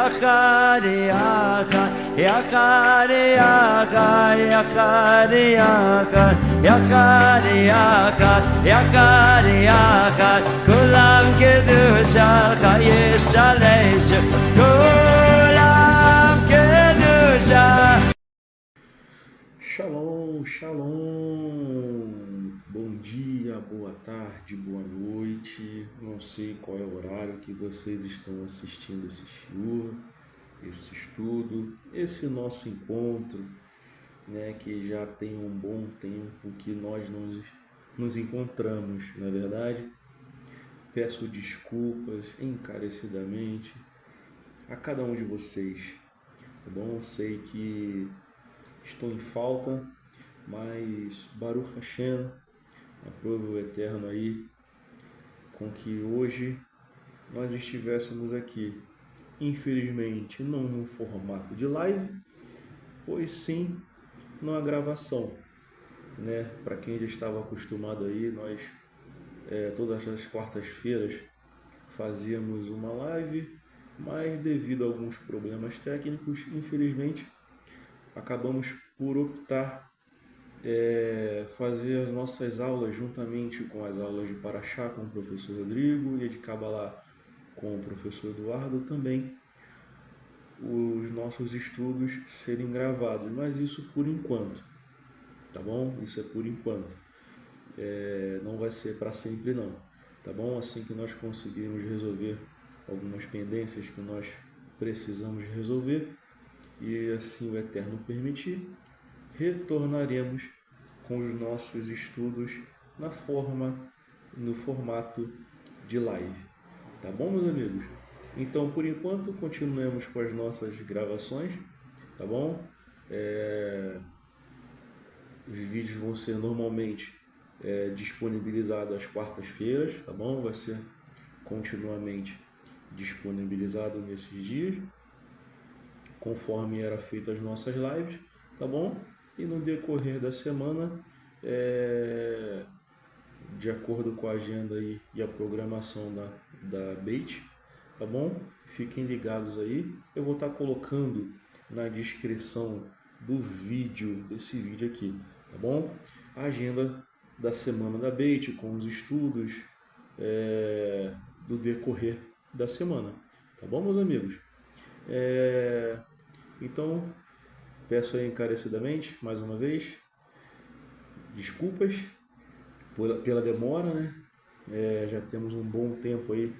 יחד יחד יחד יחד יחד יחד יחד יחד יחד יחד כולם קדושה חייש שלש כולם קדושה. Shalom, shalom, bom dia, boa tarde, boa noite, não sei qual é o horário que vocês estão assistindo esse shiur, esse estudo, esse nosso encontro, né, que já tem um bom tempo que nós nos encontramos, não é verdade? Peço desculpas encarecidamente a cada um de vocês, tá bom? Sei que estou em falta, mas Baruch Hashem, aprove o Eterno aí, com que hoje nós estivéssemos aqui. Infelizmente, não no formato de live, pois sim numa gravação, né? Para quem já estava acostumado aí, nós todas as quartas-feiras fazíamos uma live, mas devido a alguns problemas técnicos, infelizmente, acabamos por optar fazer as nossas aulas juntamente com as aulas de Parashá com o professor Rodrigo e de Kabbalah com o professor Eduardo, também os nossos estudos serem gravados, mas isso por enquanto, tá bom? Isso é por enquanto, não vai ser para sempre não, tá bom? Assim que nós conseguirmos resolver algumas pendências que nós precisamos resolver, e assim o Eterno permitir, retornaremos com os nossos estudos no formato de live. Tá bom, meus amigos? Então, por enquanto, continuemos com as nossas gravações, tá bom? Os vídeos vão ser normalmente disponibilizados às quartas-feiras, tá bom? Vai ser continuamente disponibilizado nesses dias, conforme era feito as nossas lives, tá bom? E no decorrer da semana, de acordo com a agenda aí e a programação da Beit, tá bom? Fiquem ligados aí. Eu vou estar colocando na descrição do vídeo, desse vídeo aqui, tá bom? A agenda da semana da Beit, com os estudos do decorrer da semana, tá bom, meus amigos? Então, peço aí encarecidamente, mais uma vez, desculpas pela demora, né? Já temos um bom tempo aí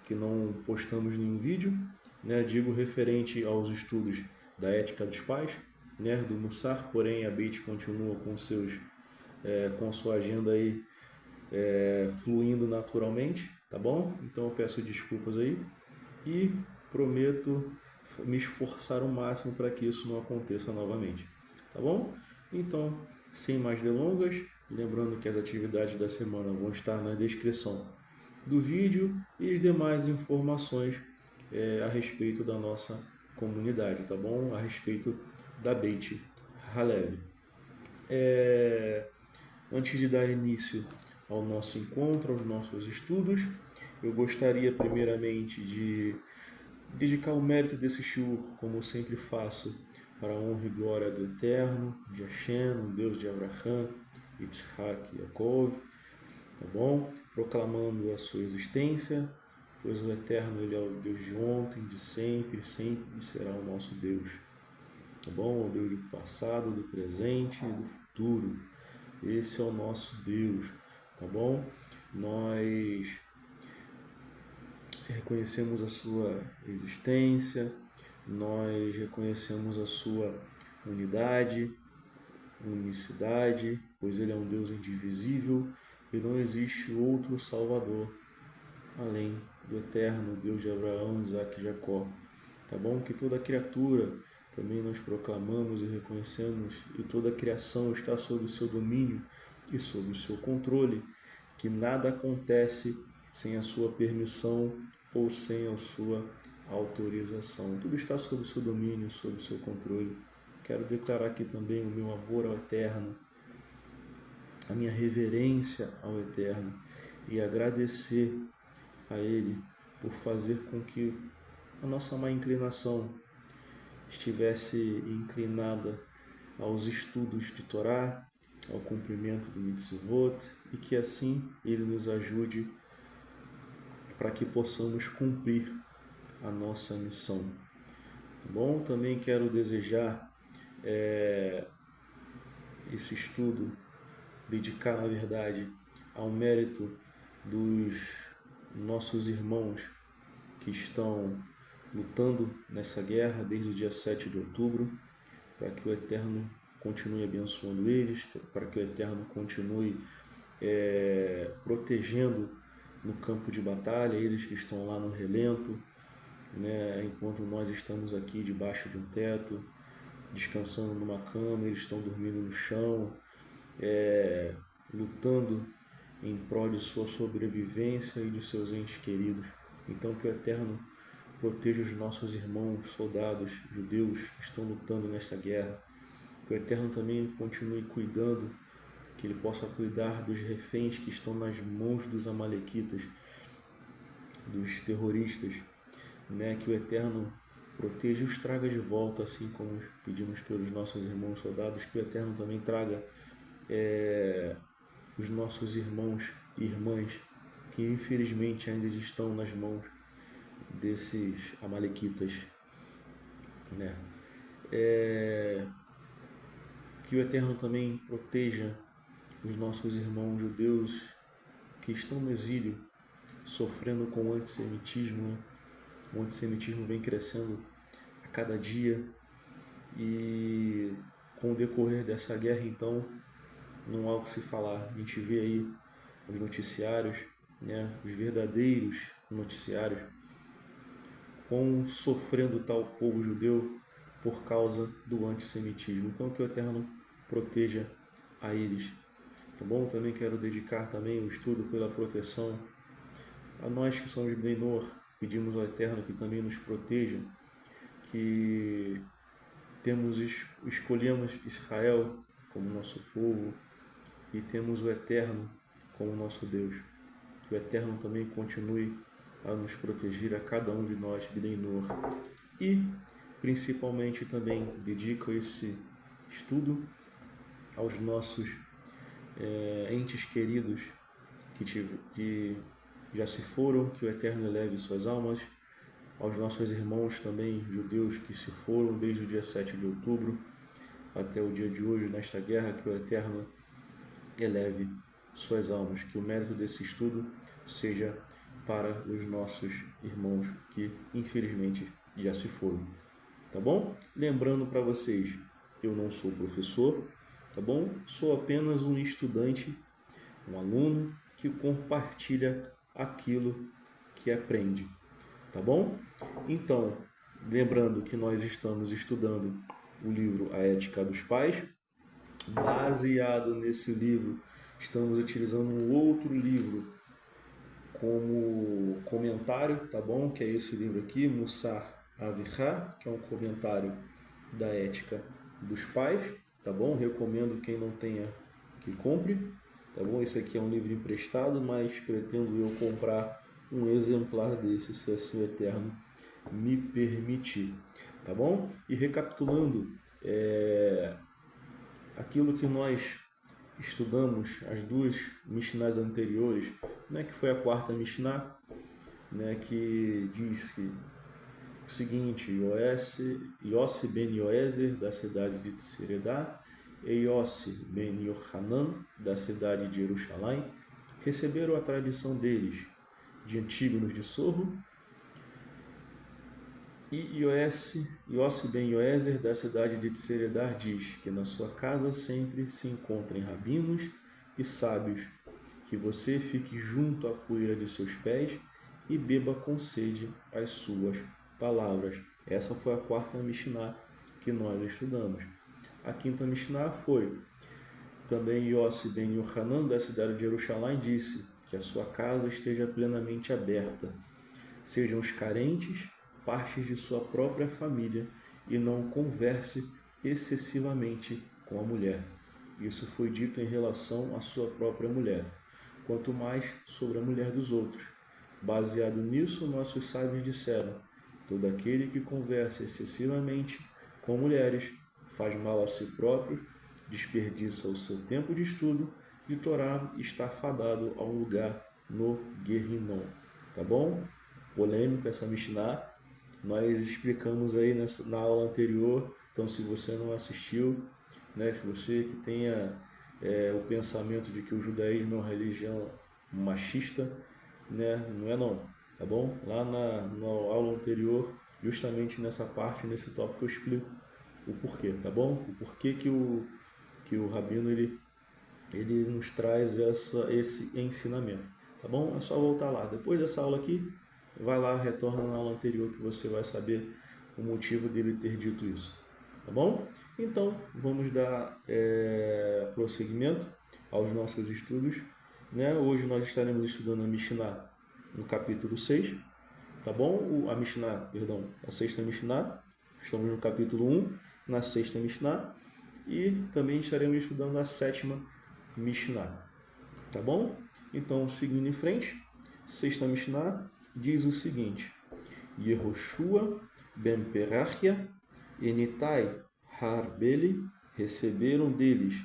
que não postamos nenhum vídeo, né? Digo referente aos estudos da ética dos pais, né? Do Mussar, porém a Beit continua com sua agenda aí fluindo naturalmente, tá bom? Então eu peço desculpas aí e prometo me esforçar o máximo para que isso não aconteça novamente, tá bom? Então, sem mais delongas, lembrando que as atividades da semana vão estar na descrição do vídeo e as demais informações a respeito da nossa comunidade, tá bom? A respeito da Beit Halev. Antes de dar início ao nosso encontro, aos nossos estudos, eu gostaria primeiramente de dedicar o mérito desse shiur, como eu sempre faço, para a honra e glória do Eterno, de Hashem, o Deus de Abraham, Yitzhak e Yaakov, tá bom? Proclamando a sua existência, pois o Eterno ele é o Deus de ontem, de sempre, sempre será o nosso Deus, tá bom? O Deus do passado, do presente e do futuro. Esse é o nosso Deus, tá bom? Nós reconhecemos a sua existência, nós reconhecemos a sua unicidade, pois Ele é um Deus indivisível e não existe outro Salvador além do Eterno Deus de Abraão, Isaac e Jacó. Tá bom? Que toda criatura também nós proclamamos e reconhecemos, e toda a criação está sob o seu domínio e sob o seu controle, que nada acontece sem a sua permissão ou sem a sua autorização. Tudo está sob o seu domínio, sob o seu controle. Quero declarar aqui também o meu amor ao Eterno, a minha reverência ao Eterno e agradecer a Ele por fazer com que a nossa má inclinação estivesse inclinada aos estudos de Torá, ao cumprimento do mitzvot, e que assim Ele nos ajude para que possamos cumprir a nossa missão. Tá bom? Também quero desejar esse estudo, dedicar, na verdade, ao mérito dos nossos irmãos que estão lutando nessa guerra desde o dia 7 de outubro, para que o Eterno continue abençoando eles, para que o Eterno continue protegendo no campo de batalha, eles que estão lá no relento, né, enquanto nós estamos aqui debaixo de um teto, descansando numa cama, eles estão dormindo no chão, lutando em prol de sua sobrevivência e de seus entes queridos. Então que o Eterno proteja os nossos irmãos, soldados judeus que estão lutando nessa guerra. Que o Eterno também continue cuidando, que Ele possa cuidar dos reféns que estão nas mãos dos amalequitas, dos terroristas, né? Que o Eterno proteja e os traga de volta, assim como pedimos pelos nossos irmãos soldados. Que o Eterno também traga os nossos irmãos e irmãs que infelizmente ainda estão nas mãos desses amalequitas, né? Que o Eterno também proteja os nossos irmãos judeus que estão no exílio, sofrendo com o antissemitismo, né? O antissemitismo vem crescendo a cada dia e com o decorrer dessa guerra, então, não há o que se falar. A gente vê aí os noticiários, né, os verdadeiros noticiários, como sofrendo tal povo judeu por causa do antissemitismo. Então que o Eterno proteja a eles. Tá bom? Também quero dedicar também o estudo pela proteção a nós que somos de Bnei Noach. Pedimos ao Eterno que também nos proteja, que escolhemos Israel como nosso povo e temos o Eterno como nosso Deus. Que o Eterno também continue a nos proteger a cada um de nós, Bnei Noach. E, principalmente, também dedico esse estudo aos nossos entes queridos que já se foram, que o Eterno eleve suas almas, aos nossos irmãos também judeus que se foram desde o dia 7 de outubro até o dia de hoje nesta guerra, que o Eterno eleve suas almas, que o mérito desse estudo seja para os nossos irmãos que infelizmente já se foram, tá bom? Lembrando para vocês, eu não sou professor, tá bom? Sou apenas um estudante, um aluno que compartilha aquilo que aprende, tá bom? Então, lembrando que nós estamos estudando o livro A Ética dos Pais. Baseado nesse livro, estamos utilizando um outro livro como comentário, tá bom? Que é esse livro aqui, Mussar Avichá, que é um comentário da Ética dos Pais, tá bom? Recomendo quem não tenha que compre, tá bom? Esse aqui é um livro emprestado, mas pretendo eu comprar um exemplar desse, se assim o Eterno me permitir, tá bom? E recapitulando, aquilo que nós estudamos, as duas Mishnahs anteriores, né, que foi a quarta Mishnah, né, que diz que o seguinte: Yossi ben Yoezer, da cidade de Tseredá, e Yossi ben Yohanan, da cidade de Jerusalém, receberam a tradição deles de Antígonos de Sorro, e Yossi ben Yoezer, da cidade de Tseredá, diz que na sua casa sempre se encontrem rabinos e sábios, que você fique junto à poeira de seus pés e beba com sede as suas palavras. Essa foi a quarta Mishnah que nós estudamos. A quinta Mishnah foi também Yossi ben Yohanan, da cidade de Jerusalém, disse que a sua casa esteja plenamente aberta. Sejam os carentes partes de sua própria família e não converse excessivamente com a mulher. Isso foi dito em relação à sua própria mulher, quanto mais sobre a mulher dos outros. Baseado nisso, nossos sábios disseram: todo aquele que conversa excessivamente com mulheres faz mal a si próprio, desperdiça o seu tempo de estudo, e Torá está fadado a um lugar no Guerrinom. Tá bom? Polêmica essa Mishnah. Nós explicamos aí na aula anterior, então se você não assistiu, né, se você que tenha o pensamento de que o judaísmo é uma religião machista, né, não é não, tá bom? Lá na aula anterior, justamente nessa parte, nesse tópico, eu explico o porquê, tá bom? O porquê que o Rabino ele nos traz esse ensinamento, tá bom? É só voltar lá. Depois dessa aula aqui, vai lá, retorna na aula anterior que você vai saber o motivo dele ter dito isso, tá bom? Então, vamos dar prosseguimento aos nossos estudos, né? Hoje nós estaremos estudando a Mishnah no capítulo 6, tá bom? A sexta Mishnah, estamos no capítulo 1, na sexta Mishnah, e também estaremos estudando a sétima Mishnah, tá bom? Então, seguindo em frente, sexta Mishnah diz o seguinte: Yehoshua ben Perachia e Nitai Harbeli receberam deles.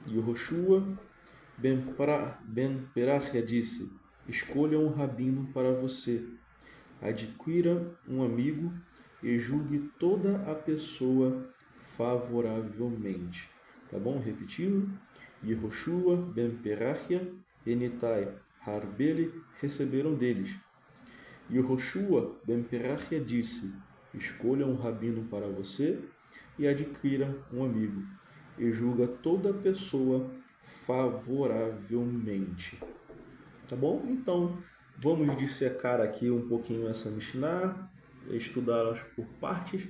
Yehoshua ben Perachia disse: escolha um rabino para você, adquira um amigo e julgue toda a pessoa favoravelmente. Tá bom? Repetindo. Yehoshua ben Perachia e Nitai Harbeli receberam deles. Yehoshua ben Perachia disse: escolha um rabino para você e adquira um amigo, e julga toda pessoa favoravelmente. Tá bom? Então, vamos dissecar aqui um pouquinho essa Mishnah, estudá-las por partes,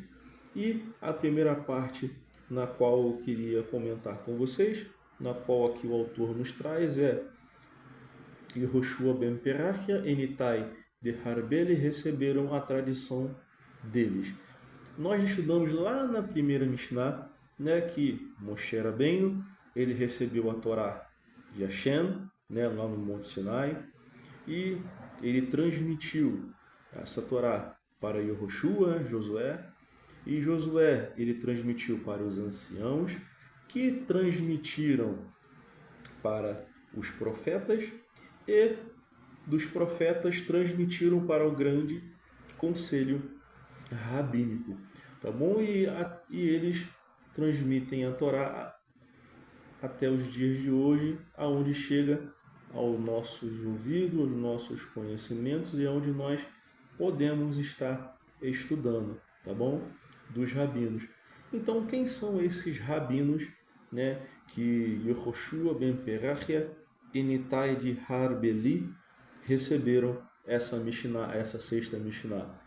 e a primeira parte na qual eu queria comentar com vocês, na qual aqui o autor nos traz, é Yehoshua ben Perachia e Nitai de Harbeli receberam a tradição deles. Nós estudamos lá na primeira Mishnah, né, que Moshe Rabbeinu, ele recebeu a Torá de Hashem, né, lá no Monte Sinai, e ele transmitiu essa Torá para Yehoshua, Josué, e Josué ele transmitiu para os anciãos, que transmitiram para os profetas, e dos profetas transmitiram para o grande conselho rabínico, tá bom? E eles transmitem a Torá até os dias de hoje, aonde chega aos nossos ouvidos, aos nossos conhecimentos, e aonde nós podemos estar estudando, tá bom? Dos rabinos. Então, quem são esses rabinos, né, que Yehoshua ben Perachia e Nitai de Harbeli receberam essa Mishnah, essa sexta Mishnah?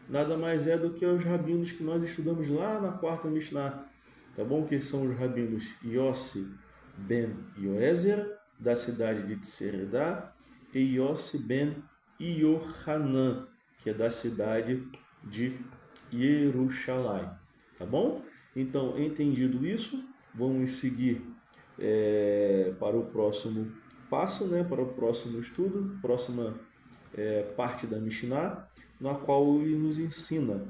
Nada mais é do que os rabinos que nós estudamos lá na quarta Mishnah, tá bom? Que são os rabinos Yossi ben Yoezer, da cidade de Tseredá, e Yossi ben Yohanan, que é da cidade de Jerusalém, tá bom? Então, entendido isso, vamos seguir para o próximo passo, né? Para o próximo estudo, próxima parte da Mishnah, na qual ele nos ensina: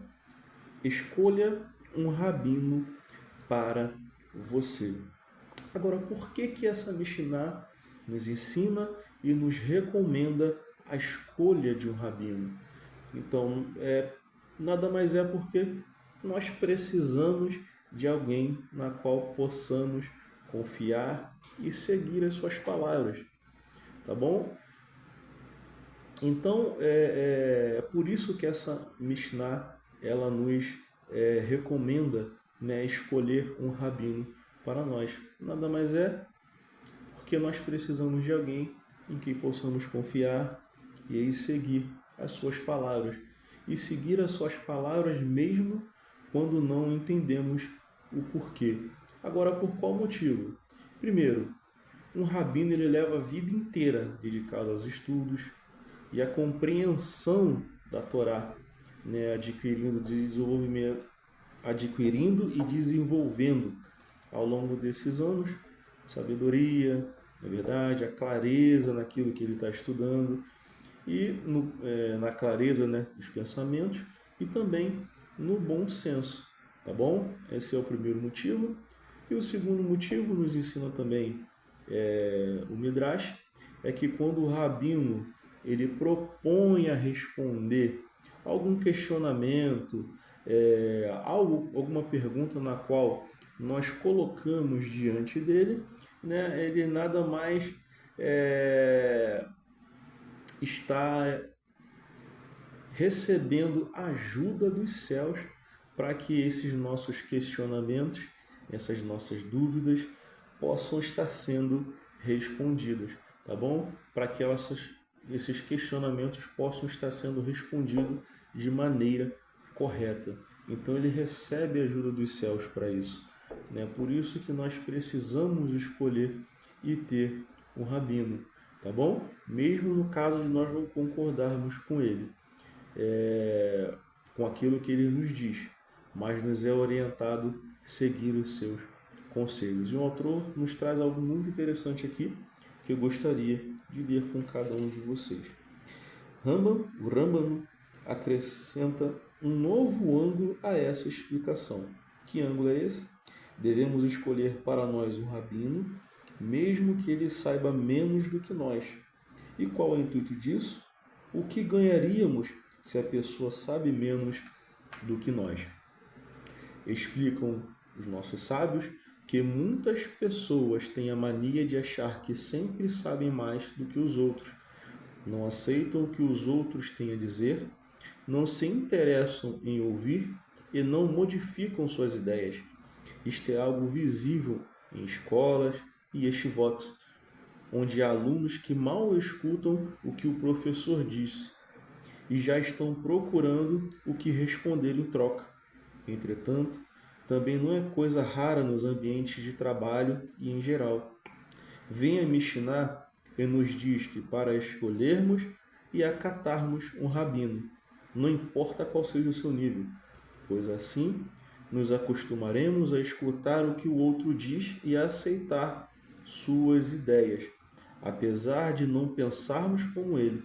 escolha um rabino para você. Agora, por que essa Mishnah nos ensina e nos recomenda a escolha de um rabino? Então, nada mais é porque nós precisamos de alguém na qual possamos confiar e seguir as suas palavras, tá bom? Então, é por isso que essa Mishnah ela nos recomenda, né, escolher um rabino para nós. Nada mais é porque nós precisamos de alguém em quem possamos confiar e aí seguir as suas palavras. E seguir as suas palavras mesmo quando não entendemos o porquê. Agora, por qual motivo? Primeiro, um rabino ele leva a vida inteira dedicado aos estudos e à compreensão da Torá, né, adquirindo e desenvolvendo ao longo desses anos sabedoria, na verdade, a clareza naquilo que ele está estudando. e na clareza, né, dos pensamentos e também no bom senso, tá bom? Esse é o primeiro motivo. E o segundo motivo, nos ensina também o Midrash, é que quando o rabino ele propõe a responder algum questionamento, alguma pergunta na qual nós colocamos diante dele, né, ele nada mais está recebendo ajuda dos céus para que esses nossos questionamentos, essas nossas dúvidas possam estar sendo respondidas, tá bom? Para que esses questionamentos possam estar sendo respondidos de maneira correta. Então ele recebe a ajuda dos céus para isso, né? Por isso que nós precisamos escolher e ter um rabino, tá bom? Mesmo no caso de nós não concordarmos com ele, com aquilo que ele nos diz, mas nos é orientado seguir os seus conselhos. E o autor nos traz algo muito interessante aqui que eu gostaria de ler com cada um de vocês. O Rambam acrescenta um novo ângulo a essa explicação. Que ângulo é esse? Devemos escolher para nós um rabino, mesmo que ele saiba menos do que nós. E qual é o intuito disso? O que ganharíamos se a pessoa sabe menos do que nós? Explicam os nossos sábios que muitas pessoas têm a mania de achar que sempre sabem mais do que os outros, não aceitam o que os outros têm a dizer, não se interessam em ouvir e não modificam suas ideias. Isto é algo visível em escolas e yeshivot, onde há alunos que mal escutam o que o professor disse e já estão procurando o que responder em troca. Entretanto, também não é coisa rara nos ambientes de trabalho e em geral. Vem a Mishnah e nos diz que para escolhermos e acatarmos um rabino, não importa qual seja o seu nível, pois assim nos acostumaremos a escutar o que o outro diz e a aceitar suas ideias, apesar de não pensarmos como ele.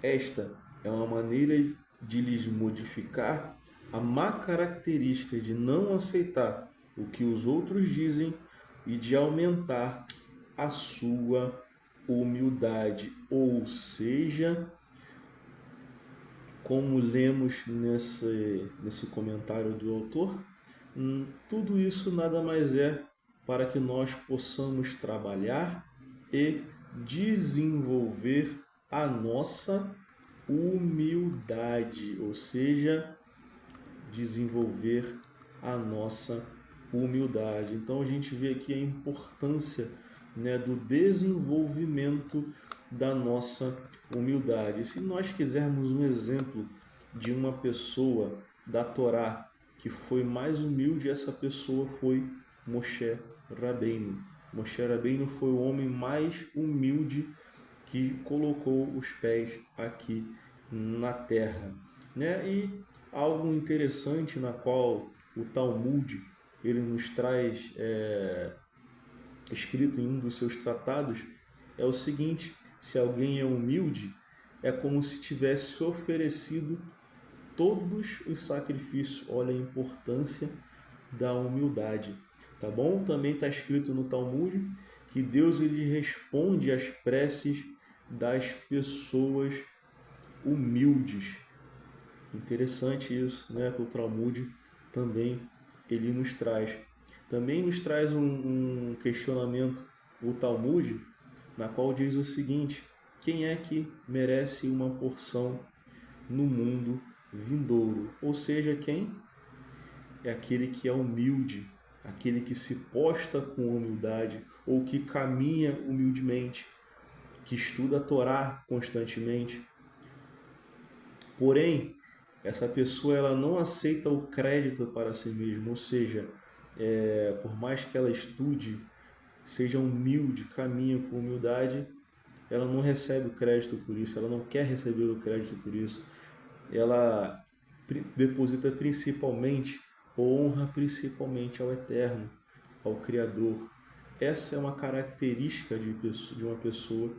Esta é uma maneira de lhes modificar a má característica de não aceitar o que os outros dizem e de aumentar a sua humildade. Ou seja, como lemos nesse comentário do autor, tudo isso nada mais é para que nós possamos trabalhar e desenvolver a nossa humildade, ou seja, desenvolver a nossa humildade. Então a gente vê aqui a importância, né, do desenvolvimento da nossa humildade. Se nós quisermos um exemplo de uma pessoa da Torá que foi mais humilde, essa pessoa foi Moshe Rabbeinu. Moshe Rabbeinu foi o homem mais humilde que colocou os pés aqui na terra, né? E algo interessante na qual o Talmud ele nos traz escrito em um dos seus tratados é o seguinte: se alguém é humilde, é como se tivesse oferecido todos os sacrifícios. Olha a importância da humildade, tá bom? Também está escrito no Talmud que Deus ele responde às preces das pessoas humildes. Interessante isso, né? Que o Talmud também ele nos traz. Também nos traz um questionamento, o Talmud, na qual diz o seguinte: quem é que merece uma porção no mundo vindouro? Ou seja, quem é aquele que é humilde, aquele que se posta com humildade ou que caminha humildemente, que estuda a Torá constantemente. Porém, essa pessoa ela não aceita o crédito para si mesma, ou seja, por mais que ela estude, seja humilde, caminhe com humildade, ela não recebe o crédito por isso, ela não quer receber o crédito por isso. Ela deposita principalmente, honra principalmente ao Eterno, ao Criador. Essa é uma característica de uma pessoa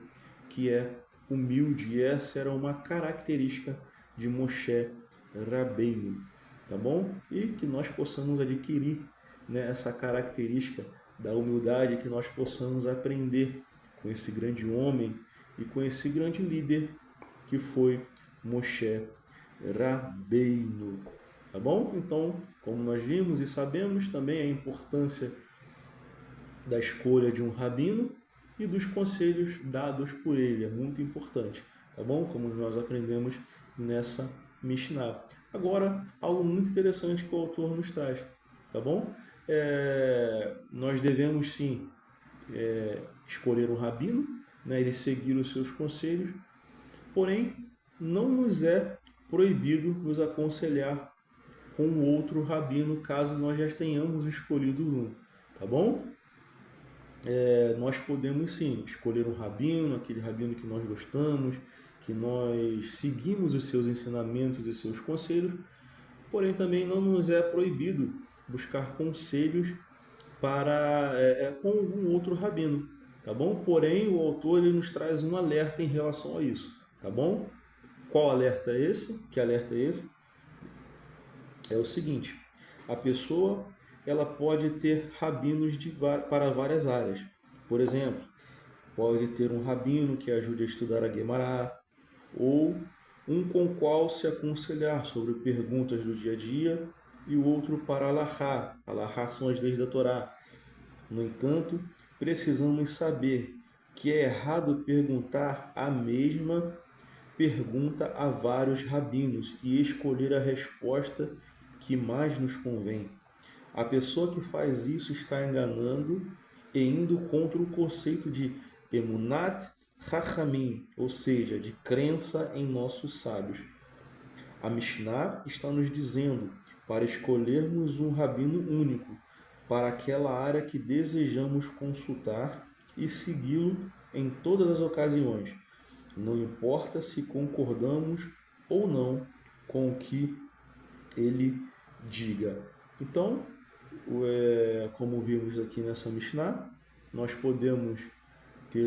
que é humilde, e essa era uma característica de Moshe Rabbeinu, tá bom? E que nós possamos adquirir, né, essa característica da humildade, que nós possamos aprender com esse grande homem e com esse grande líder que foi Moshe Rabbeinu, tá bom? Então, como nós vimos e sabemos também a importância da escolha de um rabino e dos conselhos dados por ele, é muito importante, tá bom? Como nós aprendemos nessa Mishnah. Agora, algo muito interessante que o autor nos traz, tá bom? Nós devemos sim escolher um rabino, né, ele seguir os seus conselhos, porém não nos é proibido nos aconselhar com outro rabino caso nós já tenhamos escolhido um, tá bom? Nós podemos sim escolher um rabino, aquele rabino que nós gostamos, que nós seguimos os seus ensinamentos e seus conselhos, porém também não nos é proibido buscar conselhos com algum outro rabino, tá bom? Porém, o autor ele nos traz um alerta em relação a isso, tá bom? Qual alerta é esse? Que alerta é esse? É o seguinte: a pessoa ela pode ter rabinos para várias áreas. Por exemplo, pode ter um rabino que ajude a estudar a Guemará, ou um com o qual se aconselhar sobre perguntas do dia a dia, e o outro para Alahá. Alahá são as leis da Torá. No entanto, precisamos saber que é errado perguntar a mesma pergunta a vários rabinos e escolher a resposta que mais nos convém. A pessoa que faz isso está enganando e indo contra o conceito de Emunat Chachamim, ou seja, de crença em nossos sábios. A Mishnah está nos dizendo para escolhermos um rabino único para aquela área que desejamos consultar e segui-lo em todas as ocasiões. Não importa se concordamos ou não com o que ele diga. Então, como vimos aqui nessa Mishnah, nós podemos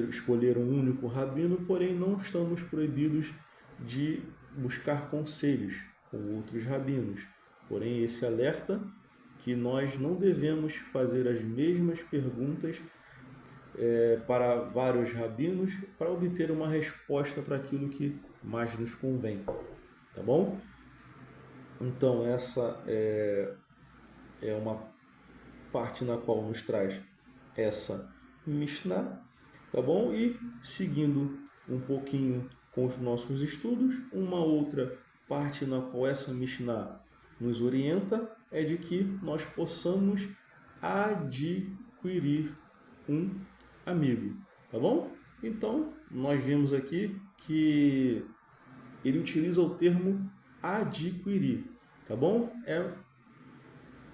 escolher um único rabino, porém não estamos proibidos de buscar conselhos com outros rabinos. Porém, esse alerta que nós não devemos fazer as mesmas perguntas para vários rabinos para obter uma resposta para aquilo que mais nos convém, tá bom? Então essa é uma parte na qual nos traz essa Mishnah, tá bom? E seguindo um pouquinho com os nossos estudos, uma outra parte na qual essa Mishnah nos orienta é de que nós possamos adquirir um amigo, tá bom? Então, nós vimos aqui que ele utiliza o termo adquirir, tá bom? É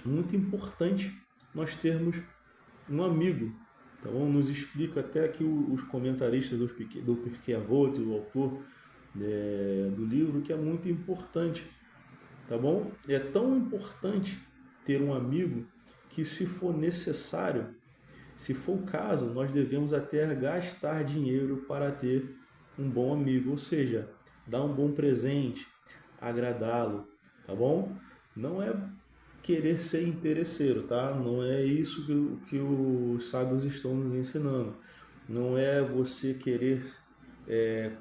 muito importante nós termos um amigo, tá bom? Nos explica até aqui os comentaristas do Pirkei Avot, o autor do livro, que é muito importante, tá bom? É tão importante ter um amigo que, se for necessário, se for o caso, nós devemos até gastar dinheiro para ter um bom amigo, ou seja, dar um bom presente, agradá-lo, tá bom? Não é querer ser interesseiro, tá? Não é isso que os sábios estão nos ensinando. Não é você querer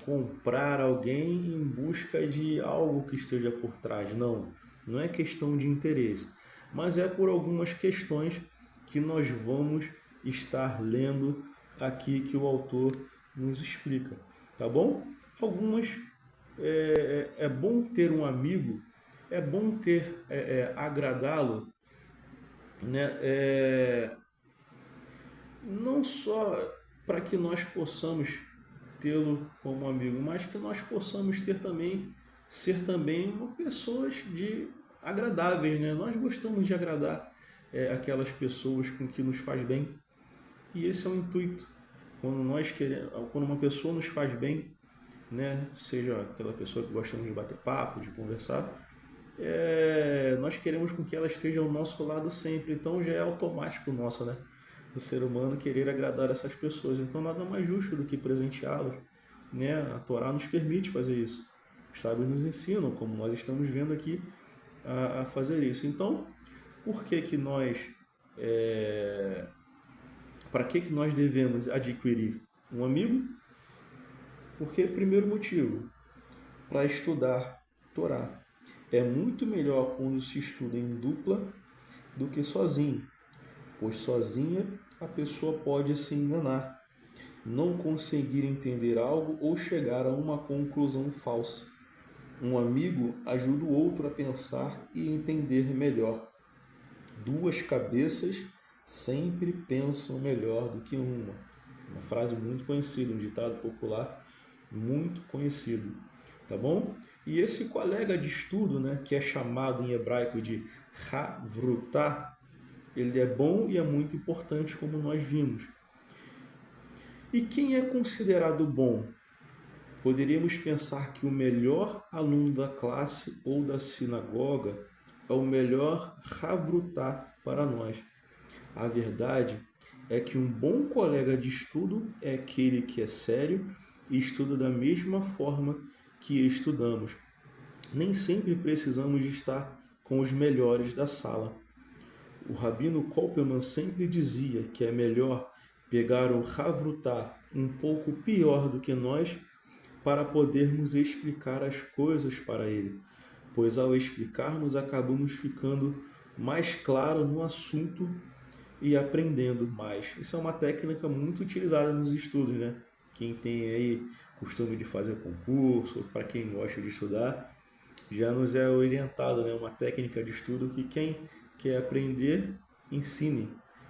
comprar alguém em busca de algo que esteja por trás, não. Não é questão de interesse, mas é por algumas questões que nós vamos estar lendo aqui que o autor nos explica, tá bom? Algumas é bom ter um amigo, é bom ter agradá-lo, né? Não só para que nós possamos tê-lo como amigo, mas que nós possamos ser também pessoas agradáveis, né? Nós gostamos de agradar aquelas pessoas com que nos faz bem. E esse é o intuito. Quando uma pessoa nos faz bem, né, seja aquela pessoa que gostamos de bater papo, de conversar, nós queremos com que ela esteja ao nosso lado sempre. Então já é automático nosso, né, do ser humano querer agradar essas pessoas. Então nada mais justo do que presenteá-las né? A Torá nos permite fazer isso. Os sábios nos ensinam, como nós estamos vendo aqui, a fazer isso. Então, por que que nós, para que nós devemos adquirir um amigo? Porque, primeiro motivo, para estudar Torá. É muito melhor quando se estuda em dupla do que sozinho, pois sozinha a pessoa pode se enganar, não conseguir entender algo ou chegar a uma conclusão falsa. Um amigo ajuda o outro a pensar e entender melhor. Duas cabeças sempre pensam melhor do que uma. Uma frase muito conhecida, um ditado popular muito conhecido, tá bom? E esse colega de estudo, né, que é chamado em hebraico de Havrutá, ele é bom e é muito importante, como nós vimos. E quem é considerado bom? Poderíamos pensar que o melhor aluno da classe ou da sinagoga é o melhor Havrutá para nós. A verdade é que um bom colega de estudo é aquele que é sério e estuda da mesma forma que estudamos. Nem sempre precisamos de estar com os melhores da sala. O Rabino Kopelman sempre dizia que é melhor pegar o Havrutá um pouco pior do que nós para podermos explicar as coisas para ele, pois ao explicarmos acabamos ficando mais claro no assunto e aprendendo mais. Isso é uma técnica muito utilizada nos estudos, né? Quem tem aí costume de fazer concurso, para quem gosta de estudar, já nos é orientado, né? Uma técnica de estudo que quem quer aprender, ensine.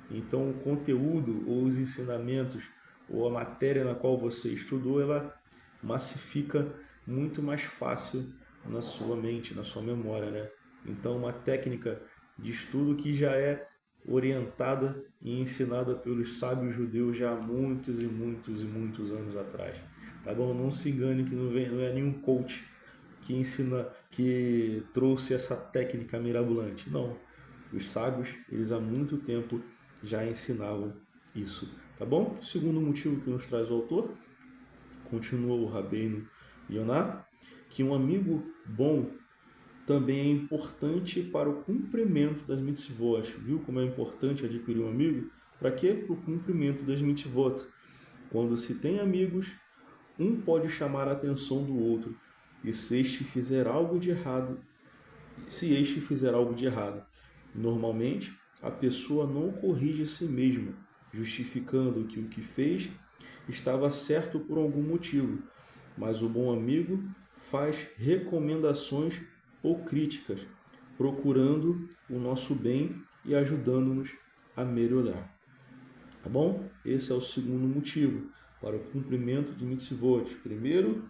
Então, o conteúdo ou os ensinamentos ou a matéria na qual você estudou, ela massifica muito mais fácil na sua mente, na sua memória, né? Então, uma técnica de estudo que já é orientada e ensinada pelos sábios judeus já há muitos e muitos e muitos anos atrás. Tá bom? Não se engane que não é nenhum coach que ensina, que trouxe essa técnica mirabolante. Não. Os sábios, eles há muito tempo já ensinavam isso. Tá bom? Segundo motivo que nos traz o autor, continua o Rabbeinu Yonah, que um amigo bom também é importante para o cumprimento das mitzvot. Viu como é importante adquirir um amigo? Para quê? Para o cumprimento das mitzvot. Quando se tem amigos, um pode chamar a atenção do outro, e se este fizer algo de errado, normalmente a pessoa não corrige a si mesma, justificando que o que fez estava certo por algum motivo, mas o bom amigo faz recomendações ou críticas, procurando o nosso bem e ajudando-nos a melhorar. Tá bom? Esse é o segundo motivo para o cumprimento de mitzvot. Primeiro,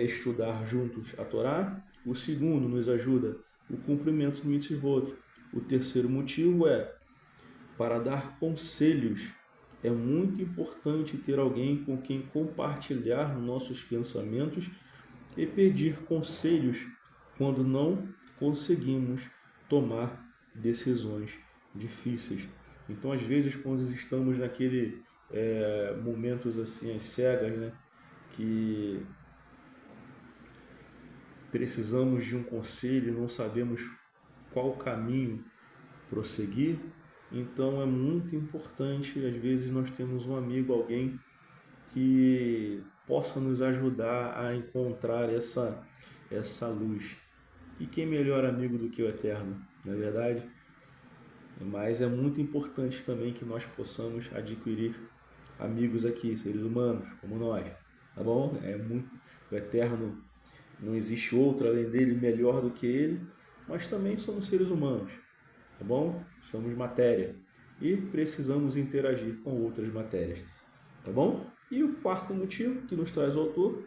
estudar juntos a Torá. O segundo, nos ajuda o cumprimento de mitzvot. O terceiro motivo é para dar conselhos. É muito importante ter alguém com quem compartilhar nossos pensamentos e pedir conselhos quando não conseguimos tomar decisões difíceis. Então, às vezes, quando estamos naquele momentos assim, às cegas, né, que precisamos de um conselho, não sabemos qual caminho prosseguir, então é muito importante, às vezes, nós temos um amigo, alguém que possa nos ajudar a encontrar essa luz. E quem melhor amigo do que o Eterno, não é verdade? Mas é muito importante também que nós possamos adquirir amigos aqui, seres humanos, como nós, tá bom? O Eterno, não existe outro além dele melhor do que ele, mas também somos seres humanos, tá bom? Somos matéria e precisamos interagir com outras matérias, tá bom? E o quarto motivo que nos traz o autor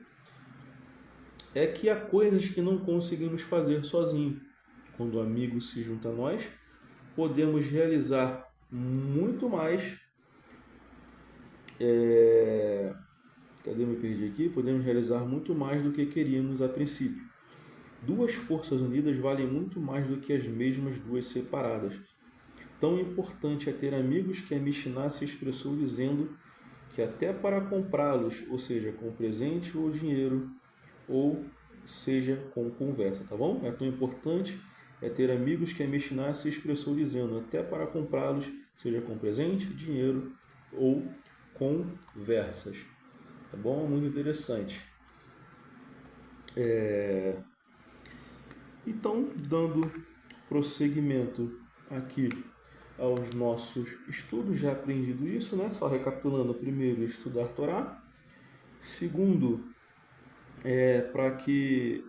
é que há coisas que não conseguimos fazer sozinho. Quando o amigo se junta a nós, podemos realizar muito mais. Cadê? Me perdi aqui. Podemos realizar muito mais do que queríamos a princípio. Duas forças unidas valem muito mais do que as mesmas duas separadas. Tão importante é ter amigos que a Mishnah se expressou dizendo que até para comprá-los, ou seja, com presente ou dinheiro, ou seja, com conversa, tá bom? É tão importante ter amigos que a Mishnah se expressou dizendo, até para comprá-los, seja com presente, dinheiro ou conversas, tá bom? Muito interessante. Então, dando prosseguimento aqui aos nossos estudos, já aprendido isso, né? Só recapitulando, primeiro, estudar Torá. Segundo, para que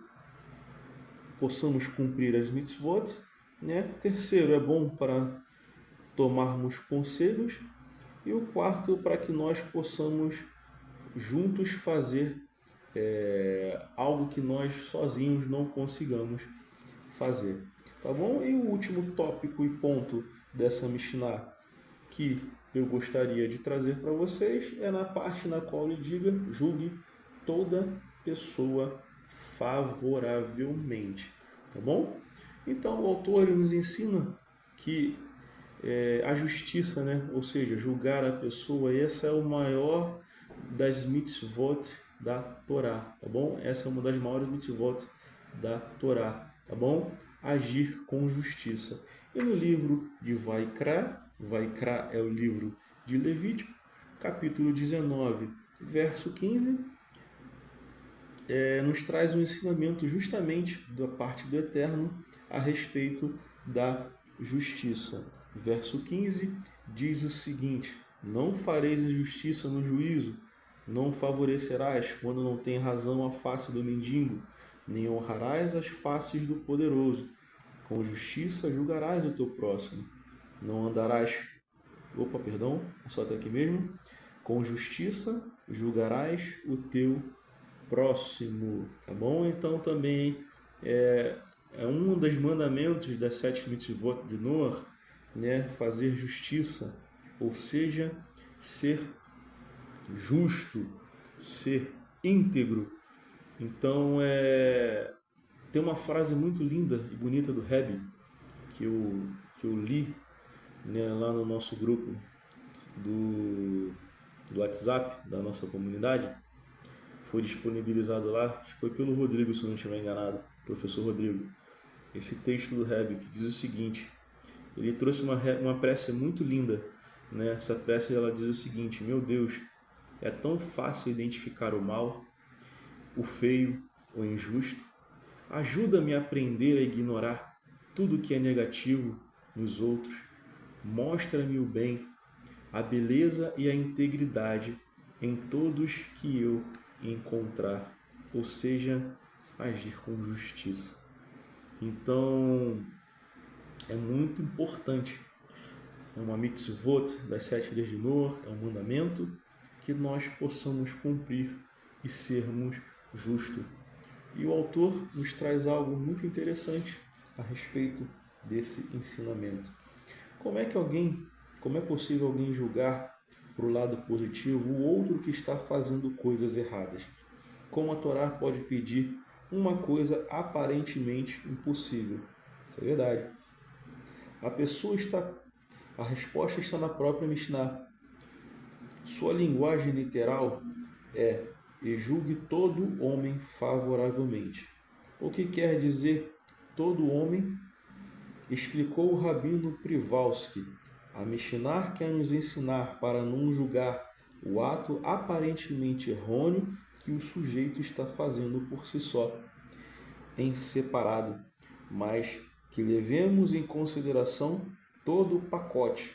possamos cumprir as mitzvot, né? Terceiro, é bom para tomarmos conselhos. E o quarto, para que nós possamos juntos fazer algo que nós sozinhos não consigamos fazer. Tá bom? E o último tópico e ponto dessa Mishnah que eu gostaria de trazer para vocês é na parte na qual ele diga, julgue toda pessoa favoravelmente. Tá bom? Então o autor ele nos ensina que a justiça, né? Ou seja, julgar a pessoa, essa é o maior das mitzvot da Torá, tá bom? Essa é uma das maiores mitzvot da Torá, tá bom? Agir com justiça. E no livro de Vaikra é o livro de Levítico, capítulo 19, verso 15, nos traz um ensinamento justamente da parte do Eterno a respeito da justiça. Verso 15 diz o seguinte: não fareis injustiça no juízo, não favorecerás quando não tem razão a face do mendigo, nem honrarás as faces do poderoso. Com justiça julgarás o teu próximo. Não andarás... só até aqui mesmo. Com justiça julgarás o teu próximo, tá bom? Então também é um dos mandamentos das 7 mitzvot de Noah, né? Fazer justiça, ou seja, ser justo, ser íntegro. Então tem uma frase muito linda e bonita do Rebbe que eu li, né, lá no nosso grupo do WhatsApp da nossa comunidade. Foi disponibilizado lá, acho que foi pelo Rodrigo, se não estiver enganado, professor Rodrigo. Esse texto do Rebbe que diz o seguinte: ele trouxe uma prece muito linda, né? Essa prece ela diz o seguinte: meu Deus, é tão fácil identificar o mal, o feio, o injusto. Ajuda-me a aprender a ignorar tudo que é negativo nos outros. Mostra-me o bem, a beleza e a integridade em todos que eu encontrar, ou seja, agir com justiça. Então, é muito importante. É uma mitzvot das 7 leis de Noah, é um mandamento que nós possamos cumprir e sermos justos. E o autor nos traz algo muito interessante a respeito desse ensinamento. Como é possível alguém julgar para o lado positivo o outro que está fazendo coisas erradas? Como a Torá pode pedir uma coisa aparentemente impossível? Isso é verdade. A resposta está na própria Mishnah. Sua linguagem literal é: e julgue todo homem favoravelmente. O que quer dizer todo homem? Explicou o Rabino Privalski. A Mishnah quer nos ensinar para não julgar o ato aparentemente errôneo que o sujeito está fazendo por si só, em separado, mas que levemos em consideração todo o pacote,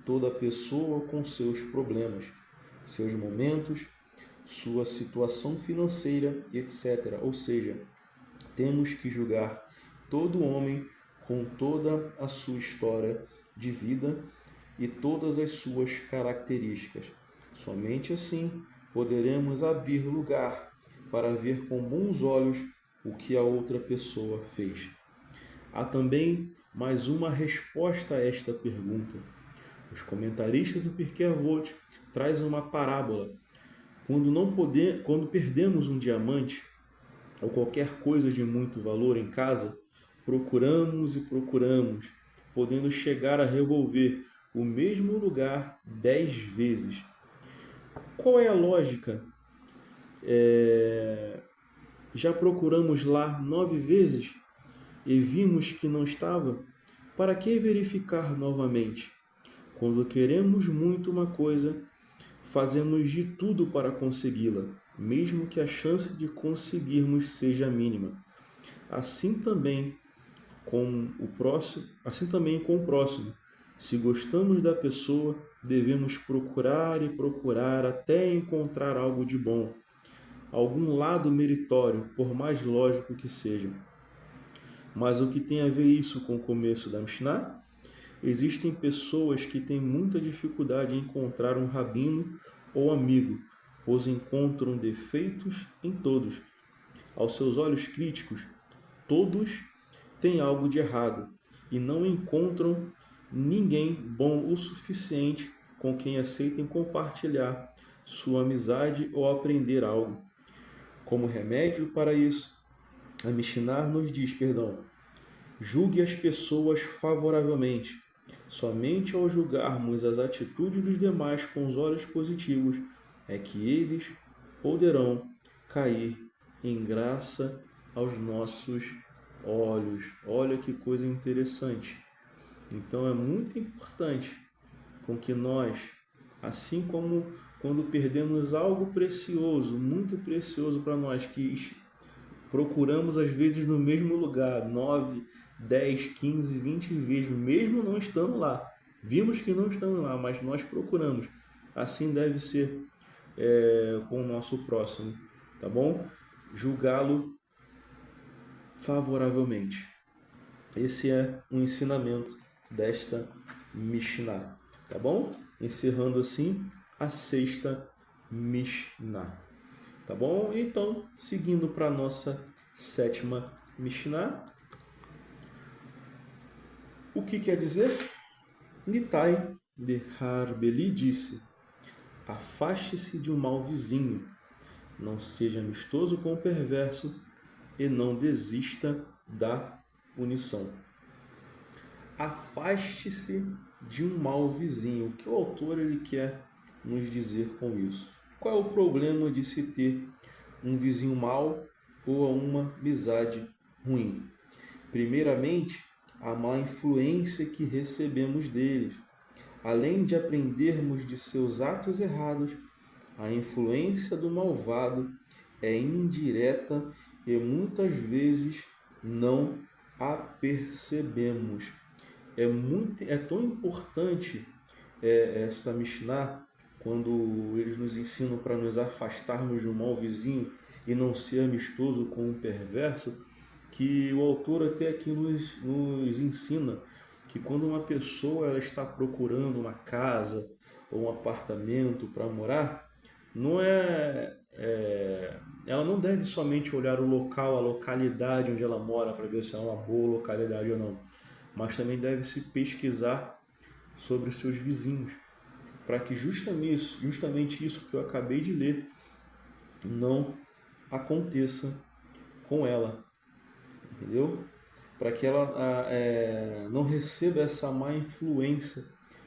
toda pessoa com seus problemas, seus momentos, sua situação financeira, etc. Ou seja, temos que julgar todo homem com toda a sua história de vida e todas as suas características. Somente assim poderemos abrir lugar para ver com bons olhos o que a outra pessoa fez. Há também mais uma resposta a esta pergunta. Os comentaristas do Pirkei Avot trazem uma parábola. Quando perdemos um diamante ou qualquer coisa de muito valor em casa, procuramos e procuramos, podendo chegar a revolver o mesmo lugar 10 vezes. qual é a lógica? Já procuramos lá 9 vezes e vimos que não estava? Para que verificar novamente? Quando queremos muito uma coisa, fazemos de tudo para consegui-la, mesmo que a chance de conseguirmos seja mínima. Assim também com o próximo. Se gostamos da pessoa, devemos procurar e procurar até encontrar algo de bom, algum lado meritório, por mais lógico que seja. Mas o que tem a ver isso com o começo da Mishnah? Existem pessoas que têm muita dificuldade em encontrar um rabino ou amigo, pois encontram defeitos em todos. Aos seus olhos críticos, todos têm algo de errado e não encontram ninguém bom o suficiente com quem aceitem compartilhar sua amizade ou aprender algo. Como remédio para isso, a Mishnah nos diz, julgue as pessoas favoravelmente. Somente ao julgarmos as atitudes dos demais com os olhos positivos é que eles poderão cair em graça aos nossos olhos. Olha que coisa interessante. Então é muito importante com que nós, assim como quando perdemos algo precioso, muito precioso para nós, que procuramos às vezes no mesmo lugar, 9, 10, 15, 20 vezes, mesmo não estando lá. Vimos que não estamos lá, mas nós procuramos. Assim deve ser com o nosso próximo, tá bom? Julgá-lo favoravelmente. Esse é o ensinamento desta Mishnah, tá bom? Encerrando assim a 6ª Mishnah, tá bom? Então, seguindo para a nossa 7ª Mishnah, o que quer dizer? Nitai de Harbeli disse: afaste-se de um mau vizinho, não seja amistoso com o perverso e não desista da punição. Afaste-se de um mau vizinho. O que o autor ele quer nos dizer com isso? Qual é o problema de se ter um vizinho mau ou uma amizade ruim? Primeiramente, a má influência que recebemos deles. Além de aprendermos de seus atos errados, a influência do malvado é indireta e muitas vezes não a percebemos. É tão importante essa Mishnah, quando eles nos ensinam para nos afastarmos de um mau vizinho e não ser amistoso com um perverso, que o autor até aqui nos ensina que quando uma pessoa ela está procurando uma casa ou um apartamento para morar, não ela não deve somente olhar o local, a localidade onde ela mora para ver se é uma boa localidade ou não, mas também deve se pesquisar sobre os seus vizinhos, para que justamente isso que eu acabei de ler não aconteça com ela, entendeu? Para que ela não receba essa má influência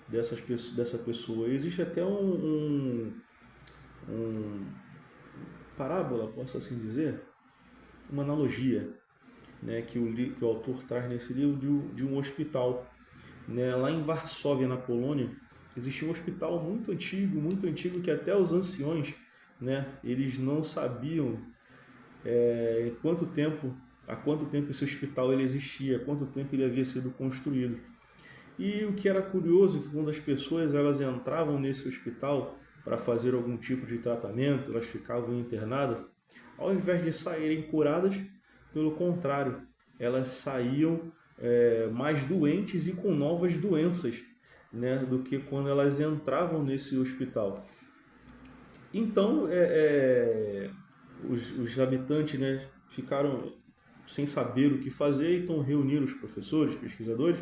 dessa pessoa. Existe até um parábola, posso assim dizer, uma analogia, né, que o autor traz nesse livro de um hospital. Né, lá em Varsóvia, na Polônia, existia um hospital muito antigo, que até os anciões, né, eles não sabiam há quanto tempo esse hospital ele existia, há quanto tempo ele havia sido construído. E o que era curioso é que quando as pessoas elas entravam nesse hospital para fazer algum tipo de tratamento, elas ficavam internadas, ao invés de saírem curadas, pelo contrário, elas saíam mais doentes e com novas doenças, né, do que quando elas entravam nesse hospital. Então, os habitantes, né, ficaram sem saber o que fazer, então reuniram os professores, pesquisadores,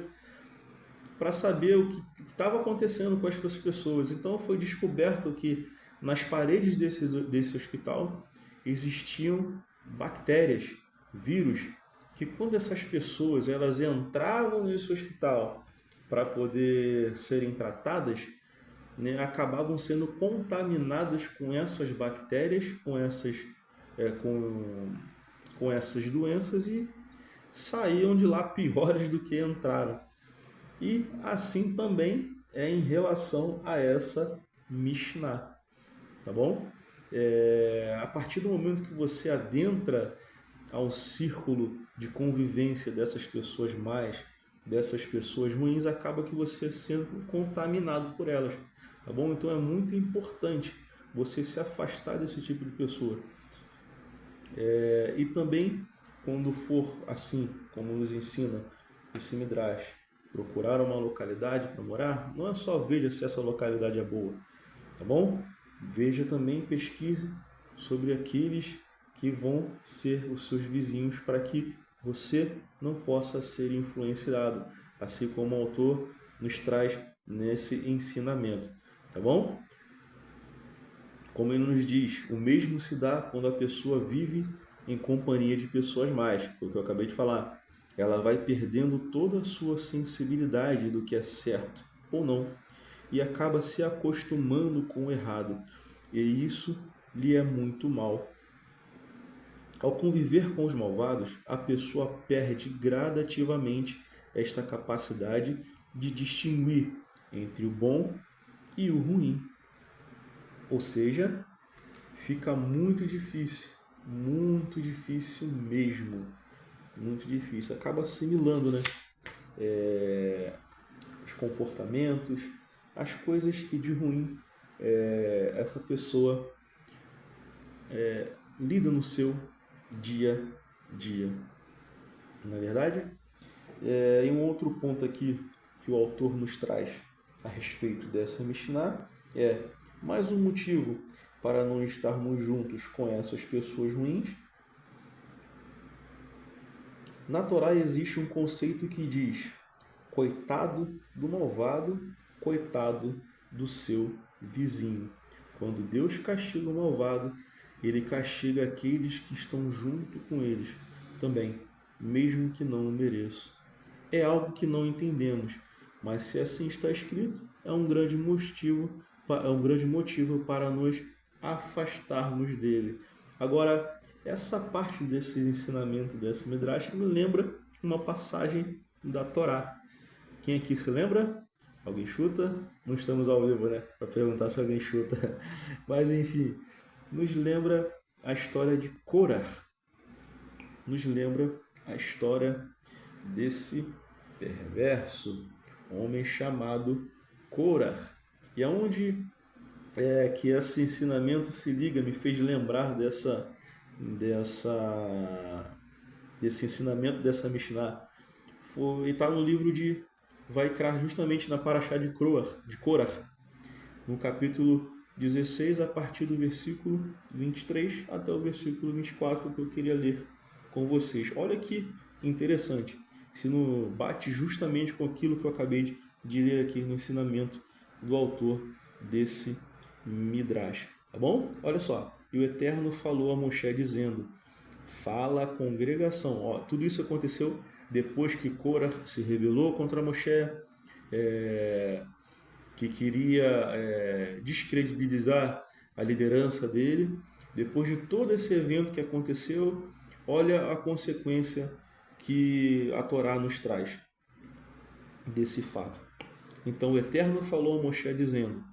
para saber o que estava acontecendo com as pessoas. Então foi descoberto que nas paredes desse hospital existiam bactérias, vírus, que quando essas pessoas elas entravam nesse hospital para poder serem tratadas, né, acabavam sendo contaminadas com essas bactérias, com essas doenças e saíam de lá piores do que entraram. E assim também é em relação a essa Mishnah, tá bom? A partir do momento que você adentra ao círculo de convivência dessas pessoas más, dessas pessoas ruins, acaba que você sendo contaminado por elas, tá bom? Então é muito importante você se afastar desse tipo de pessoa. E também, quando for assim, como nos ensina esse Midrash, procurar uma localidade para morar, não é só veja se essa localidade é boa, tá bom? Veja também, pesquise sobre aqueles que vão ser os seus vizinhos para que você não possa ser influenciado, assim como o autor nos traz nesse ensinamento, tá bom? Como ele nos diz, o mesmo se dá quando a pessoa vive em companhia de pessoas más, foi o que eu acabei de falar. Ela vai perdendo toda a sua sensibilidade do que é certo ou não e acaba se acostumando com o errado. E isso lhe é muito mal. Ao conviver com os malvados, a pessoa perde gradativamente esta capacidade de distinguir entre o bom e o ruim. Ou seja, fica muito difícil mesmo, muito difícil. Acaba assimilando, né? Os comportamentos, as coisas que de ruim essa pessoa lida no seu dia a dia. Na verdade, e um outro ponto aqui que o autor nos traz a respeito dessa Mishnah é mais um motivo para não estarmos juntos com essas pessoas ruins. Na Torá existe um conceito que diz: coitado do malvado, coitado do seu vizinho. Quando Deus castiga o malvado, ele castiga aqueles que estão junto com eles também, mesmo que não o mereçam. É algo que não entendemos, mas se assim está escrito, é um grande motivo para nos afastarmos dele. Agora, essa parte desse ensinamento desse Midrash me lembra uma passagem da Torá. Quem aqui se lembra? Alguém chuta? Não estamos ao vivo, né? Para perguntar se alguém chuta. Mas enfim, nos lembra a história de Korah. Nos lembra a história desse perverso homem chamado Korah. E aonde que esse ensinamento se liga, me fez lembrar desse ensinamento dessa Mishnah. Está no livro de Vaikra, justamente na Parashá de Korah, no capítulo 16, a partir do versículo 23 até o versículo 24, que eu queria ler com vocês. Olha que interessante, se não bate justamente com aquilo que eu acabei de ler aqui no ensinamento do autor desse Midrash, tá bom? Olha só, e o Eterno falou a Moshe dizendo: fala a congregação. Ó, tudo isso aconteceu depois que Korah se rebelou contra Moshe, que queria descredibilizar a liderança dele. Depois de todo esse evento que aconteceu, olha a consequência que a Torá nos traz desse fato. Então o Eterno falou a Moshe dizendo: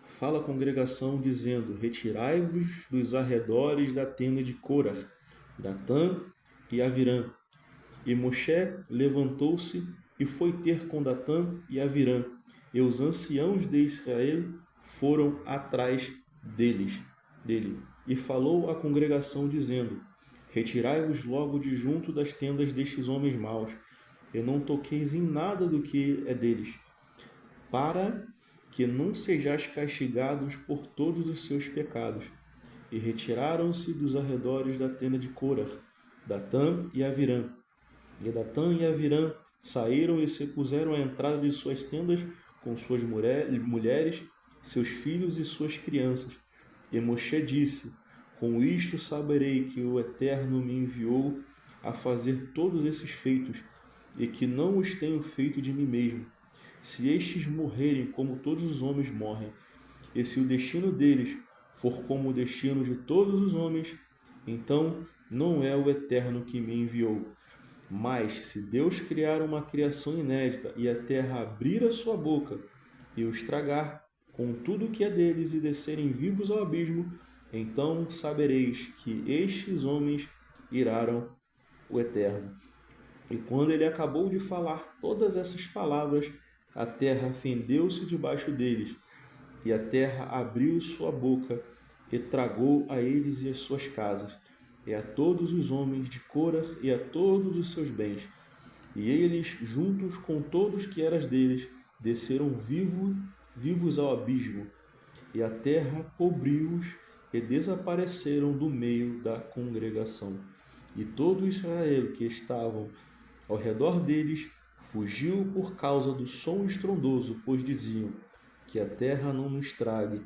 fala a congregação dizendo: retirai-vos dos arredores da tenda de Korah, Datã e Avirã. E Moshe levantou-se e foi ter com Datã e Avirã, e os anciãos de Israel foram atrás dele. E falou à congregação dizendo: retirai-vos logo de junto das tendas destes homens maus, e não toqueis em nada do que é deles, para que não sejais castigados por todos os seus pecados. E retiraram-se dos arredores da tenda de Korah, Datã e Avirã. E Datã e Avirã saíram e se puseram à entrada de suas tendas com suas mulheres, seus filhos e suas crianças. E Moshe disse: com isto saberei que o Eterno me enviou a fazer todos esses feitos, e que não os tenho feito de mim mesmo. Se estes morrerem como todos os homens morrem, E se o destino deles for como o destino de todos os homens, então não é o Eterno que me enviou. Mas se Deus criar uma criação inédita e a terra abrir a sua boca e os tragar com tudo que é deles e descerem vivos ao abismo, então sabereis que estes homens iraram o Eterno. E quando ele acabou de falar todas essas palavras, a terra fendeu-se debaixo deles, e a terra abriu sua boca e tragou a eles e as suas casas, e a todos os homens de Corá e a todos os seus bens. E eles, juntos com todos que eras deles, desceram vivos ao abismo, e a terra cobriu-os e desapareceram do meio da congregação. E todo Israel que estavam ao redor deles fugiu por causa do som estrondoso, pois diziam: que a terra não nos trague.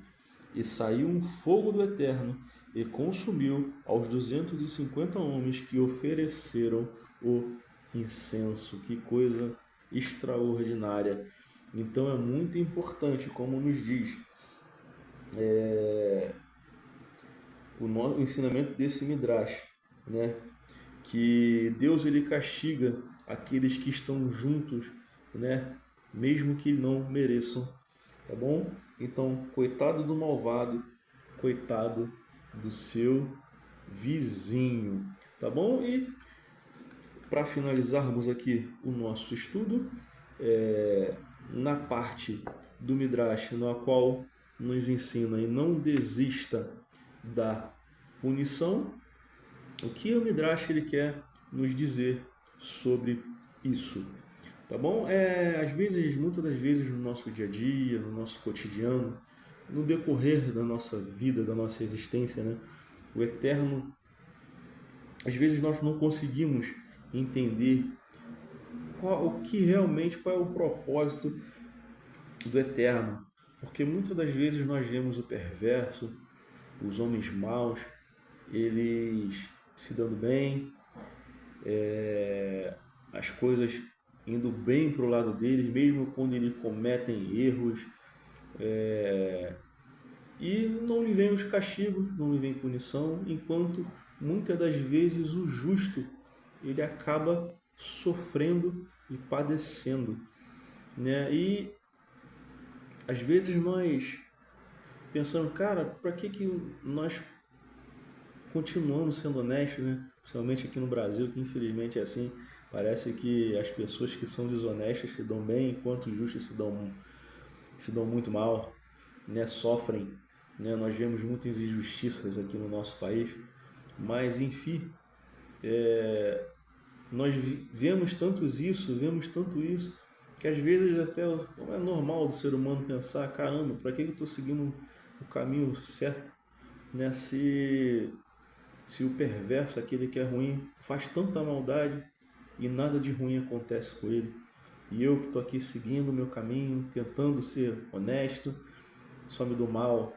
E saiu um fogo do Eterno e consumiu aos 250 homens que ofereceram o incenso. Que coisa extraordinária! Então é muito importante, como nos diz o ensinamento desse Midrash, né? Que Deus ele castiga aqueles que estão juntos, né? Mesmo que não mereçam, tá bom? Então, coitado do malvado, coitado do seu vizinho, tá bom? E para finalizarmos aqui o nosso estudo, na parte do Midrash, na qual nos ensina e não desista da punição, o que o Midrash ele quer nos dizer sobre isso, tá bom? Às vezes, muitas das vezes no nosso dia a dia, no nosso cotidiano, no decorrer da nossa vida, da nossa existência, né? O Eterno, às vezes nós não conseguimos entender qual é o propósito do Eterno, porque muitas das vezes nós vemos o perverso, os homens maus, eles se dando bem, as coisas indo bem para o lado deles, mesmo quando eles cometem erros, e não lhe vem os castigos, não lhe vem punição, enquanto muitas das vezes o justo ele acaba sofrendo e padecendo, né? E às vezes nós pensamos, cara, para que nós continuamos sendo honestos, né? Principalmente aqui no Brasil, que infelizmente é assim. Parece que as pessoas que são desonestas se dão bem, enquanto os justos se dão muito mal, né? Sofrem, né? Nós vemos muitas injustiças aqui no nosso país, mas enfim, nós vemos tanto isso, que às vezes até é normal do ser humano pensar, caramba, para que eu estou seguindo o caminho certo, né? Se o perverso, aquele que é ruim, faz tanta maldade e nada de ruim acontece com ele, e eu que estou aqui seguindo o meu caminho, tentando ser honesto, só me dou mal,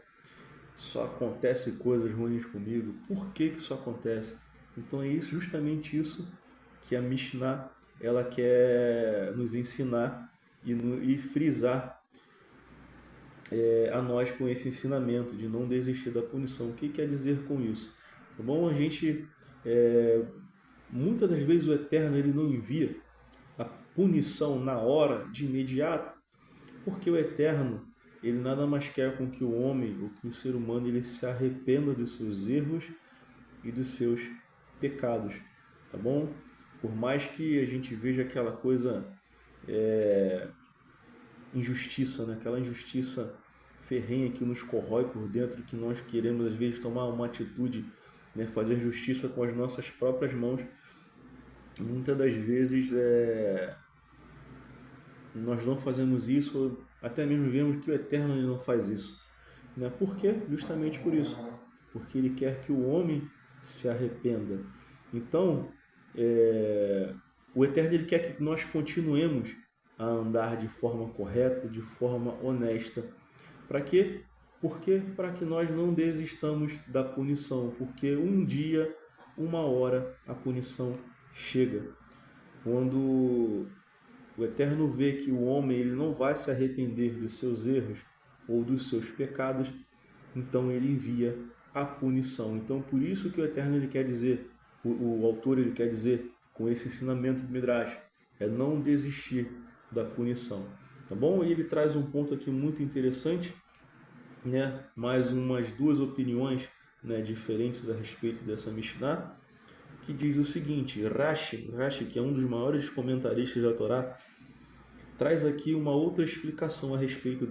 só acontece coisas ruins comigo. Por que isso acontece? Então é isso, justamente isso que a Mishnah ela quer nos ensinar e frisar a nós com esse ensinamento de não desistir da punição. O que quer dizer com isso? Tá bom? A gente, muitas das vezes o Eterno ele não envia a punição na hora, de imediato, porque o Eterno ele nada mais quer com que o homem, ou que o ser humano, ele se arrependa dos seus erros e dos seus pecados, tá bom? Por mais que a gente veja aquela coisa, injustiça, né? Aquela injustiça ferrenha que nos corrói por dentro, que nós queremos às vezes tomar uma atitude, né? Fazer justiça com as nossas próprias mãos. Muitas das vezes nós não fazemos isso, até mesmo vemos que o Eterno ele não faz isso, né? Por quê? Justamente por isso, porque ele quer que o homem se arrependa. Então, o Eterno ele quer que nós continuemos a andar de forma correta, de forma honesta. Para quê? Porque para que nós não desistamos da punição, porque um dia, uma hora, a punição chega. Quando o Eterno vê que o homem ele não vai se arrepender dos seus erros, ou dos seus pecados, então ele envia a punição. Então por isso que o Eterno ele quer dizer, o autor ele quer dizer com esse ensinamento do Midrash, é não desistir da punição, tá bom? E ele traz um ponto aqui muito interessante, né? Mais umas duas opiniões, né, diferentes a respeito dessa Mishnah, que diz o seguinte: Rashi, que é um dos maiores comentaristas da Torá, traz aqui uma outra explicação a respeito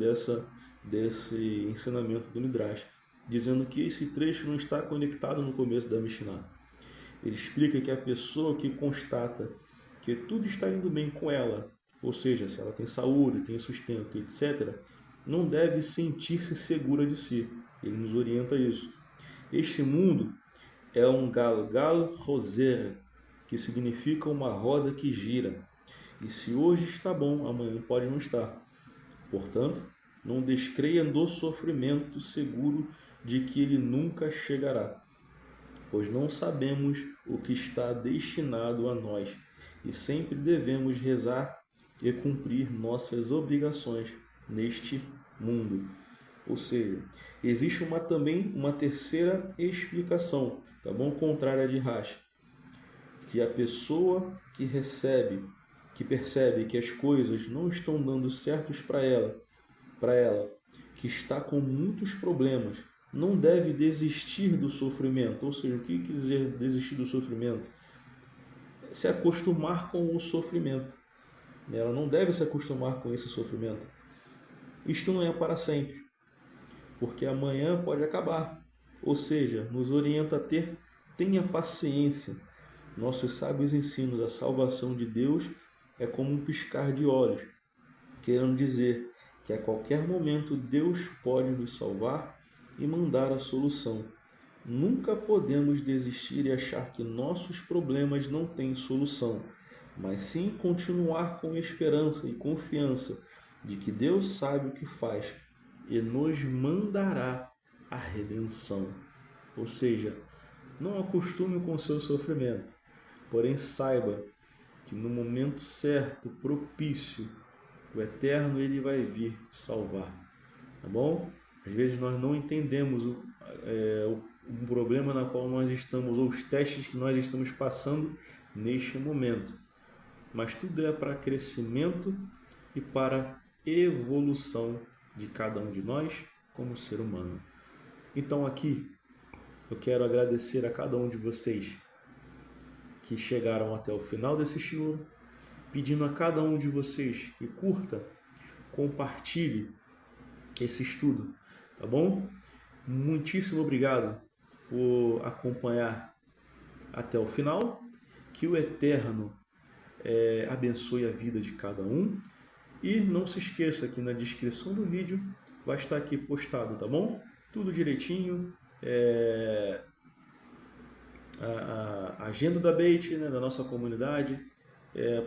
desse ensinamento do Midrash, dizendo que esse trecho não está conectado no começo da Mishnah. Ele explica que a pessoa que constata que tudo está indo bem com ela, ou seja, se ela tem saúde, tem sustento, etc., não deve sentir-se segura de si. Ele nos orienta a isso. Este mundo é um galgal roser, que significa uma roda que gira. E se hoje está bom, amanhã pode não estar. Portanto, não descreia do sofrimento, seguro de que ele nunca chegará, pois não sabemos o que está destinado a nós, e sempre devemos rezar e cumprir nossas obrigações neste mundo. Ou seja, existe também uma terceira explicação, tá bom? Contrária de Rashi, que a pessoa que percebe que as coisas não estão dando certos para ela, que está com muitos problemas, não deve desistir do sofrimento. Ou seja, o que quer dizer desistir do sofrimento? Se acostumar com o sofrimento. Ela não deve se acostumar com esse sofrimento. Isto não é para sempre, porque amanhã pode acabar. Ou seja, nos orienta a tenha paciência. Nossos sábios ensinam a salvação de Deus é como um piscar de olhos, querendo dizer que a qualquer momento Deus pode nos salvar e mandar a solução. Nunca podemos desistir e achar que nossos problemas não têm solução, mas sim continuar com esperança e confiança de que Deus sabe o que faz e nos mandará a redenção. Ou seja, não acostume com o seu sofrimento, porém saiba que no momento certo, propício, o Eterno ele vai vir te salvar, tá bom? Às vezes nós não entendemos o problema na qual nós estamos, ou os testes que nós estamos passando neste momento. Mas tudo é para crescimento e para evolução de cada um de nós como ser humano. Então aqui eu quero agradecer a cada um de vocês que chegaram até o final desse shiur, pedindo a cada um de vocês que curta, compartilhe esse estudo, tá bom? Muitíssimo obrigado por acompanhar até o final. Que o Eterno abençoe a vida de cada um. E não se esqueça que na descrição do vídeo vai estar aqui postado, tá bom? Tudo direitinho. A agenda da Beit, né, da nossa comunidade,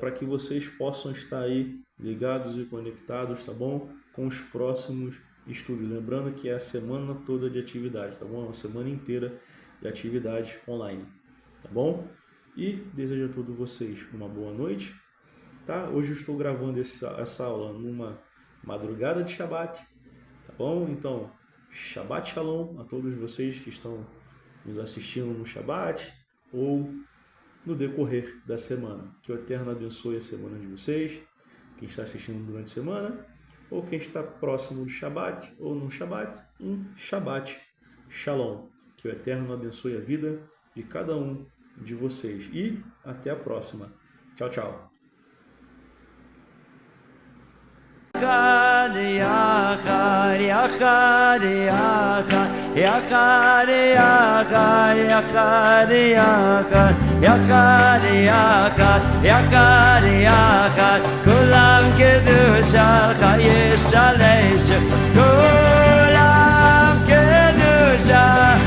para que vocês possam estar aí ligados e conectados, tá bom? Com os próximos estudos. Lembrando que é a semana toda de atividade, tá bom? Uma semana inteira de atividade online, tá bom? E desejo a todos vocês uma boa noite, tá? Hoje eu estou gravando essa aula numa madrugada de Shabbat, tá bom? Então, Shabbat Shalom a todos vocês que estão nos assistindo no Shabbat ou no decorrer da semana. Que o Eterno abençoe a semana de vocês, quem está assistindo durante a semana, ou quem está próximo do Shabbat, ou no Shabbat, um Shabbat Shalom. Que o Eterno abençoe a vida de cada um de vocês. E até a próxima. Tchau, tchau. כולם קדושך יש עלי כולם קדושה